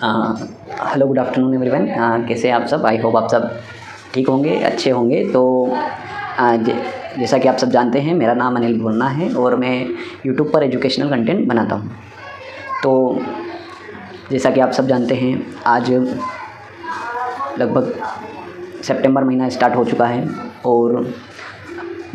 Hello good afternoon everyone. कैसे हैं आप सब? आई होप आप सब ठीक होंगे, अच्छे होंगे। तो जैसा कि आप सब जानते हैं, मेरा नाम अनिल भुन्ना है और मैं यूट्यूब पर एजुकेशनल कंटेंट बनाता हूं। तो जैसा कि आप सब जानते हैं, आज लगभग सितंबर महीना स्टार्ट हो चुका है और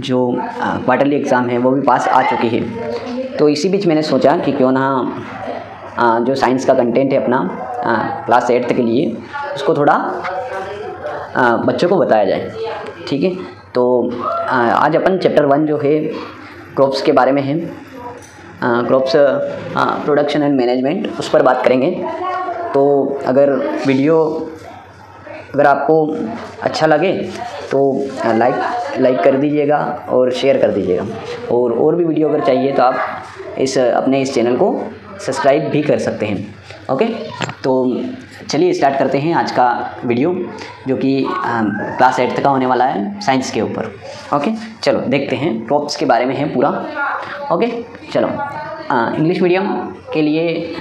जो क्वार्टरली एग्ज़ाम है वो भी पास आ चुकी है। तो इसी बीच मैंने सोचा कि क्यों ना जो साइंस का कंटेंट है अपना क्लास 8th के लिए, उसको थोड़ा बच्चों को बताया जाए। ठीक है, तो आज अपन चैप्टर 1 जो है क्रॉप्स के बारे में है, क्रॉप्स प्रोडक्शन एंड मैनेजमेंट, उस पर बात करेंगे। तो अगर वीडियो अगर आपको अच्छा लगे तो लाइक कर दीजिएगा और शेयर कर दीजिएगा, और भी वीडियो अगर चाहिए तो आप अपने इस चैनल को सब्सक्राइब भी कर सकते हैं। ओके, तो चलिए स्टार्ट करते हैं आज का वीडियो, जो कि क्लास 8th का होने वाला है साइंस के ऊपर। ओके, चलो देखते हैं, क्रॉप्स के बारे में है पूरा। ओके, चलो इंग्लिश मीडियम के लिए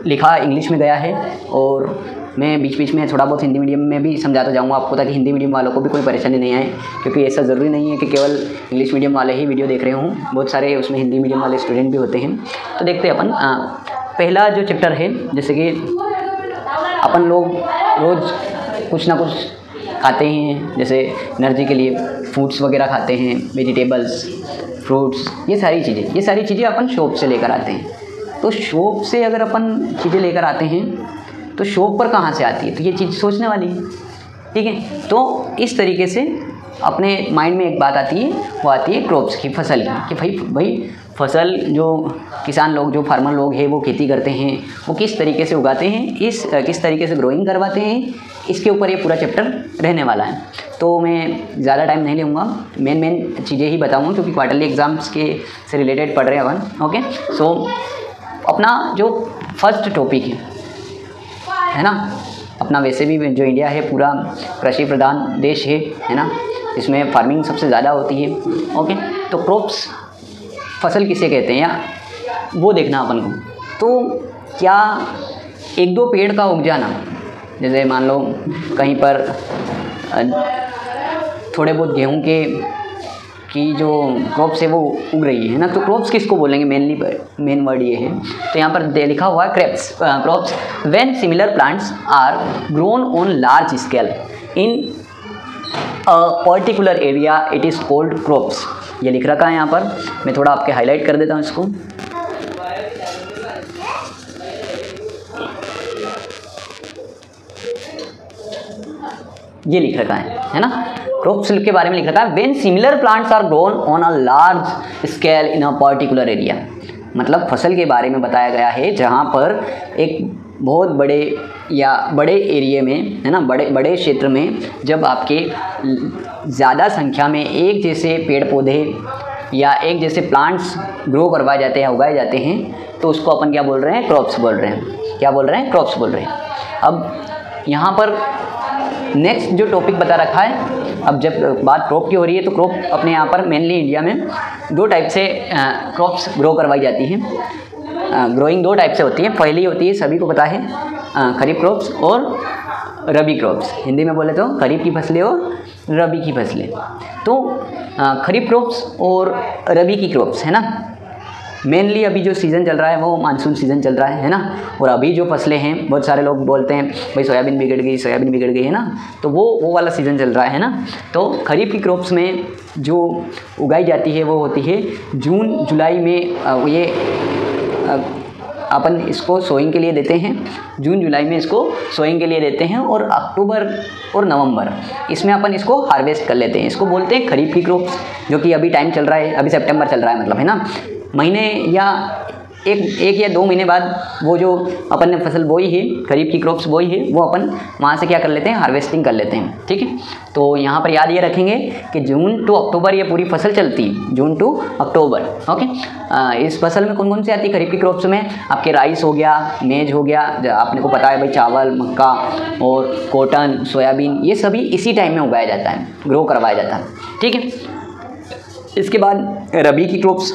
लिखा इंग्लिश में गया है और मैं बीच बीच में थोड़ा बहुत हिंदी मीडियम में भी समझाता जाऊंगा आपको, ताकि हिंदी मीडियम वालों को भी कोई परेशानी नहीं आए, क्योंकि ऐसा ज़रूरी नहीं है कि केवल इंग्लिश मीडियम वाले ही वीडियो देख रहे हों, बहुत सारे उसमें हिंदी मीडियम वाले स्टूडेंट भी होते हैं। तो देखते हैं अपन पहला जो चैप्टर है, जैसे कि अपन लोग रोज़ कुछ ना कुछ खाते हैं, जैसे एनर्जी के लिए फ्रूट्स वगैरह खाते हैं, वेजिटेबल्स, फ्रूट्स, ये सारी चीज़ें अपन शॉप से लेकर आते हैं। तो शॉप से अगर अपन चीज़ें लेकर आते हैं तो शॉप पर कहाँ से आती है, तो ये चीज़ सोचने वाली है। ठीक है, तो इस तरीके से अपने माइंड में एक बात आती है, वो आती है क्रॉप्स की, फसल की, कि भाई फसल जो किसान लोग, जो फार्मर लोग हैं, वो खेती करते हैं, वो किस तरीके से उगाते हैं, किस तरीके से ग्रोइंग करवाते हैं, इसके ऊपर ये पूरा चैप्टर रहने वाला है। तो मैं ज़्यादा टाइम नहीं लूँगा, मेन चीज़ें ही बताऊँगा, क्योंकि क्वार्टरली एग्ज़ाम्स के से रिलेटेड पढ़ रहे हैं अपन। ओके, सो अपना जो फर्स्ट टॉपिक है ना, अपना वैसे भी जो इंडिया है पूरा कृषि प्रधान देश है ना, इसमें फार्मिंग सबसे ज़्यादा होती है। ओके, तो क्रॉप्स फसल किसे कहते हैं या वो देखना अपन को। तो क्या एक दो पेड़ का उग जाना, जैसे मान लो कहीं पर थोड़े बहुत गेहूं की जो क्रॉप्स है वो उग रही है ना, तो क्रॉप्स किसको बोलेंगे, मेन वर्ड ये है। तो यहाँ पर लिखा हुआ है crops when similar plants are grown on large scale in a particular area, it is called crops. ये लिख रखा है यहाँ पर, मैं थोड़ा आपके हाईलाइट कर देता हूँ इसको। ये लिख रखा है ना, क्रॉप्स के बारे में लिख रखा है, when similar plants are grown on a large scale in a particular area. मतलब फसल के बारे में बताया गया है जहाँ पर एक बहुत बड़े एरिया में, है ना, बड़े क्षेत्र में जब आपके ज़्यादा संख्या में एक जैसे पेड़ पौधे या एक जैसे प्लांट्स ग्रो करवाए जाते हैं, उगाए जाते हैं, तो उसको अपन क्या बोल रहे हैं, क्रॉप्स बोल रहे हैं। क्या बोल रहे हैं? क्रॉप्स बोल रहे हैं। अब यहाँ पर नेक्स्ट जो टॉपिक बता रखा है, अब जब बात क्रॉप की हो रही है, तो क्रॉप अपने यहाँ पर मेनली इंडिया में दो टाइप से क्रॉप्स ग्रो करवाई जाती हैं। ग्रोइंग दो टाइप से होती है। पहली होती है, सभी को पता है, खरीफ क्रॉप्स और रबी क्रॉप्स। हिंदी में बोले तो खरीफ की फसलें और रबी की फसलें। तो खरीफ क्रॉप्स और रबी की क्रॉप्स, है ना, मेनली अभी जो सीज़न चल रहा है वो मानसून सीज़न चल रहा है ना। और अभी जो फसलें हैं, बहुत सारे लोग बोलते हैं भाई सोयाबीन बिगड़ गई, है ना, तो वो वाला सीज़न चल रहा है ना। तो खरीफ की क्रॉप्स में जो उगाई जाती है वो होती है जून जुलाई में। ये अपन इसको सोइंग के लिए देते हैं, जून जुलाई में इसको सोइंग के लिए देते हैं, और अक्टूबर और नवंबर इसमें अपन इसको हार्वेस्ट कर लेते हैं। इसको बोलते हैं खरीफ की क्रॉप्स, जो कि अभी टाइम चल रहा है, अभी सितंबर चल रहा है, मतलब, है ना, महीने या एक या 2 महीने बाद वो जो अपन ने फसल बोई है, खरीफ की क्रॉप्स बोई है, वो अपन वहाँ से क्या कर लेते हैं, हार्वेस्टिंग कर लेते हैं। ठीक है, तो यहाँ पर याद ये रखेंगे कि जून टू अक्टूबर ये पूरी फसल चलती है, जून टू अक्टूबर। ओके, इस फसल में कौन कौन सी आती है? खरीफ की क्रॉप्स में आपके राइस हो गया, मेज हो गया, आपने को पता है भाई, चावल, मक्का और कॉटन, सोयाबीन, ये सभी इसी टाइम में उगाया जाता है, ग्रो करवाया जाता है। ठीक है, इसके बाद रबी की क्रॉप्स,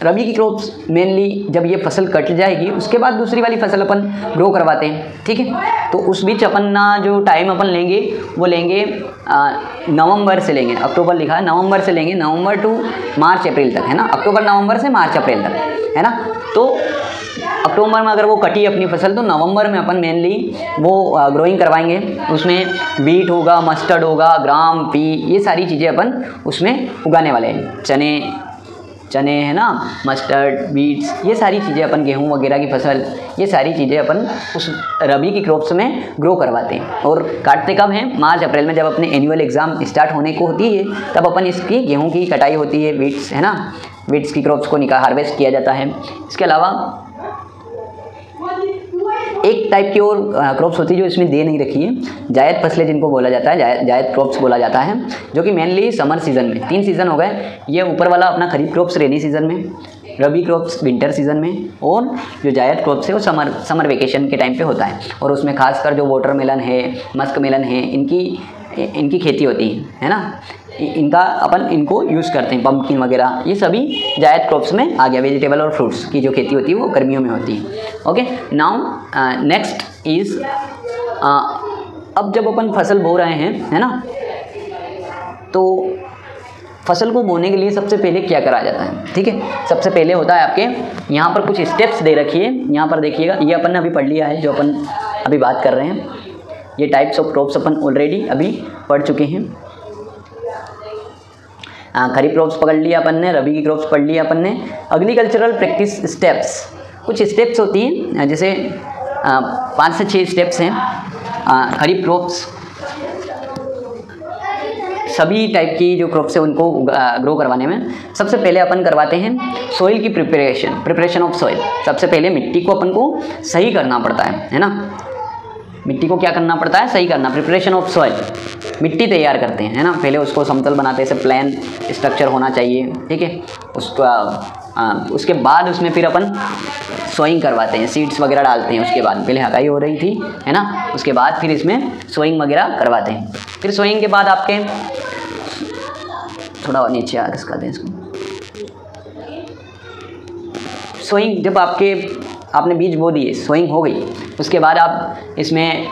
रबी की क्रॉप्स मेनली जब ये फसल कट जाएगी उसके बाद दूसरी वाली फसल अपन ग्रो करवाते हैं, ठीक है। तो उस बीच अपन ना जो टाइम अपन लेंगे वो लेंगे नवंबर से लेंगे, अक्टूबर लिखा है, नवंबर से लेंगे, नवंबर टू मार्च अप्रैल तक, है ना, अक्टूबर नवंबर से मार्च अप्रैल तक, है ना। तो अक्टूबर में अगर वो कटी अपनी फसल तो नवंबर में अपन मेनली वो ग्रोइंग करवाएंगे, उसमें बीट होगा, मस्टर्ड होगा, ग्राम, पी, ये सारी चीज़ें अपन उसमें उगाने वाले हैं, चने है ना, मस्टर्ड, बीट्स, ये सारी चीज़ें अपन, गेहूं वगैरह की फसल, ये सारी चीज़ें अपन उस रबी की क्रॉप्स में ग्रो करवाते हैं। और काटते कब हैं? मार्च अप्रैल में, जब अपने एनुअल एग्ज़ाम स्टार्ट होने को होती है तब अपन इसकी गेहूं की कटाई होती है, बीट्स है ना, बीट्स की क्रॉप्स को हार्वेस्ट किया जाता है। इसके अलावा एक टाइप की और क्रॉप्स होती है जो इसमें दे नहीं रखी है, जायद फसलें जिनको बोला जाता है, जायद क्रॉप्स बोला जाता है, जो कि मेनली समर सीज़न में, 3 सीज़न हो गए ये, ऊपर वाला अपना खरीफ क्रॉप्स रेनी सीज़न में, रबी क्रॉप्स विंटर सीज़न में, और जो जायद क्रॉप्स है वो समर वेकेशन के टाइम पे होता है। और उसमें खासकर जो वाटरमेलन है, मस्क मेलन है, इनकी खेती होती है ना, इनका अपन इनको यूज़ करते हैं, पम्पकिन वगैरह, ये सभी जायद क्रॉप्स में आ गया। वेजिटेबल और फ्रूट्स की जो खेती होती है वो गर्मियों में होती है। ओके, नाउ नेक्स्ट इज़, अब जब अपन फसल बो रहे हैं, है ना, तो फसल को बोने के लिए सबसे पहले क्या करा जाता है, ठीक है। सबसे पहले होता है आपके यहाँ पर कुछ स्टेप्स दे रखी है, यहाँ पर देखिएगा, ये अपन ने अभी पढ़ लिया है जो अपन अभी बात कर रहे हैं, ये types of crops upon already अभी पढ़ चुके हैं। खरीफ क्रॉप्स पकड़ लिया अपन ने, रबी की क्रॉप्स पढ़ लिया अपन ने। एग्रीकल्चरल प्रैक्टिस स्टेप्स, कुछ स्टेप्स होती हैं, जैसे 5 से 6 स्टेप्स हैं। खरीफ क्रॉप्स सभी टाइप की जो क्रॉप्स है उनको ग्रो करवाने में सबसे पहले अपन करवाते हैं सॉइल की प्रिपरेशन ऑफ सॉइल। सबसे पहले मिट्टी को अपन को सही करना पड़ता है ना, मिट्टी को क्या करना पड़ता है? सही करना, प्रिपरेशन ऑफ सॉइल, मिट्टी तैयार करते हैं, है ना, पहले उसको समतल बनाते हैं, ऐसे प्लान स्ट्रक्चर होना चाहिए, ठीक है। उसके बाद उसमें फिर अपन सोइंग करवाते हैं, सीड्स वगैरह डालते हैं, उसके बाद पहले हकाई हो रही थी, है ना, उसके बाद फिर इसमें सोइंग वगैरह करवाते हैं। फिर सोइंग के बाद आपके थोड़ा नीचे आ इसका दें इसको, सोइंग जब आपने बीज बो दिए, सोइंग हो गई, उसके बाद आप इसमें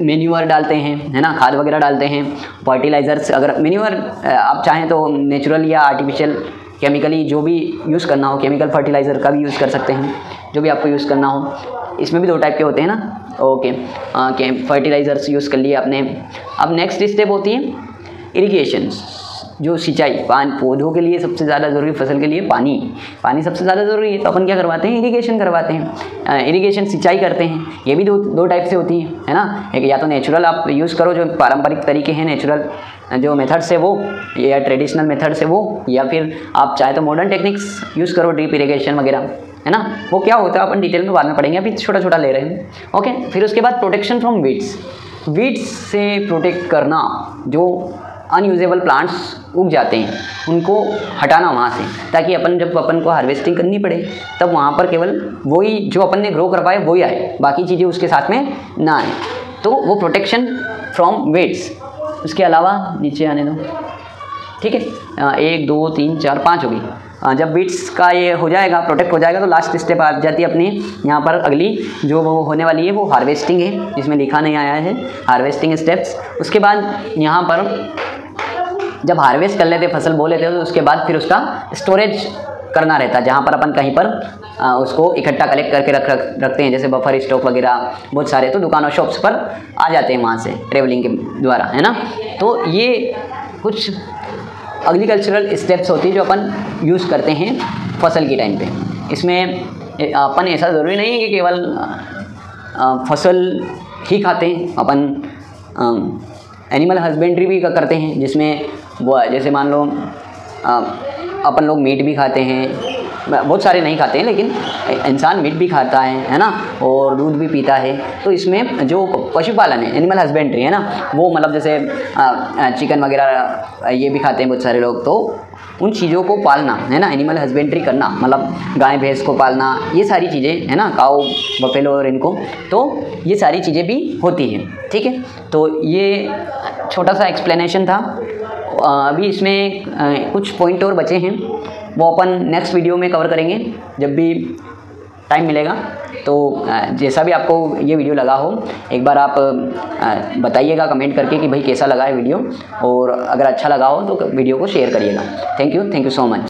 मेन्यूअर डालते हैं, है ना, खाद वगैरह डालते हैं, फर्टिलाइज़र्स, अगर मेन्यूअर आप चाहें तो नेचुरल या आर्टिफिशियल केमिकली जो भी यूज़ करना हो, केमिकल फर्टिलाइज़र का भी यूज़ कर सकते हैं, जो भी आपको यूज़ करना हो। इसमें भी 2 टाइप के होते हैं ना, ओके, फर्टिलाइज़र्स यूज़ कर लिए आपने। अब नेक्स्ट स्टेप होती है इरिगेशन, जो सिंचाई, पौधों के लिए सबसे ज़्यादा ज़रूरी, फसल के लिए पानी सबसे ज़्यादा ज़रूरी है, तो अपन क्या करवाते हैं? इरिगेशन करवाते हैं, इरिगेशन सिंचाई करते हैं। ये भी दो टाइप से होती है ना, एक या तो नेचुरल आप यूज़ करो, जो पारंपरिक तरीके हैं, नेचुरल जो मेथड्स है वो, या ट्रेडिशनल मेथड्स है वो, या फिर आप चाहे तो मॉडर्न टेक्निक्स यूज़ करो, ड्रिप इरिगेशन वगैरह, है ना। वो क्या होता है अपन डिटेल में बाद में पढ़ेंगे, अभी छोटा ले रहे हैं, ओके। फिर उसके बाद प्रोटेक्शन फ्रॉम वीड्स से प्रोटेक्ट करना, जो अनयूजेबल प्लांट्स उग जाते हैं उनको हटाना वहाँ से, ताकि जब अपन को हार्वेस्टिंग करनी पड़े तब वहाँ पर केवल वही जो अपन ने ग्रो करवाए वही आए, बाकी चीज़ें उसके साथ में ना आए, तो वो प्रोटेक्शन फ्रॉम वीड्स। उसके अलावा नीचे आने दो, ठीक है, 1 2 3 4 5 हो गई। जब वीड्स का ये हो जाएगा, प्रोटेक्ट हो जाएगा, तो लास्ट स्टेप आ जाती है अपनी यहाँ पर अगली जो वो होने वाली है, वो हार्वेस्टिंग है, जिसमें लिखा नहीं आया है हार्वेस्टिंग स्टेप्स। उसके बाद यहाँ पर जब हार्वेस्ट कर लेते, फसल बो लेते, तो उसके बाद फिर उसका स्टोरेज करना रहता है, जहाँ पर अपन कहीं पर उसको इकट्ठा कलेक्ट करके रखते हैं, जैसे बफर स्टॉक वगैरह बहुत सारे तो दुकानों शॉप्स पर आ जाते हैं वहाँ से ट्रेवलिंग के द्वारा, है ना। तो ये कुछ एग्रीकल्चरल स्टेप्स होती है जो अपन यूज़ करते हैं फसल के टाइम पे। इसमें अपन ऐसा ज़रूरी नहीं है कि केवल फसल ही खाते हैं, अपन एनिमल हस्बेंड्री भी करते हैं, जिसमें वो जैसे मान लो अपन लोग मीट भी खाते हैं, बहुत सारे नहीं खाते हैं, लेकिन इंसान मीट भी खाता है ना, और दूध भी पीता है। तो इसमें जो पशुपालन है, एनिमल हस्बेंड्री है ना, वो मतलब जैसे चिकन वगैरह ये भी खाते हैं बहुत सारे लोग, तो उन चीज़ों को पालना, है ना, एनिमल हस्बेंड्री करना, मतलब गाय भैंस को पालना, ये सारी चीज़ें, है ना, काऊ बफेलो और इनको, तो ये सारी चीज़ें भी होती हैं, ठीक है। तो ये छोटा सा एक्सप्लेनेशन था। अभी इसमें कुछ पॉइंट और बचे हैं, वो अपन नेक्स्ट वीडियो में कवर करेंगे जब भी टाइम मिलेगा। तो जैसा भी आपको ये वीडियो लगा हो, एक बार आप बताइएगा कमेंट करके कि भाई कैसा लगा है वीडियो, और अगर अच्छा लगा हो तो वीडियो को शेयर करिएगा। Thank you so much.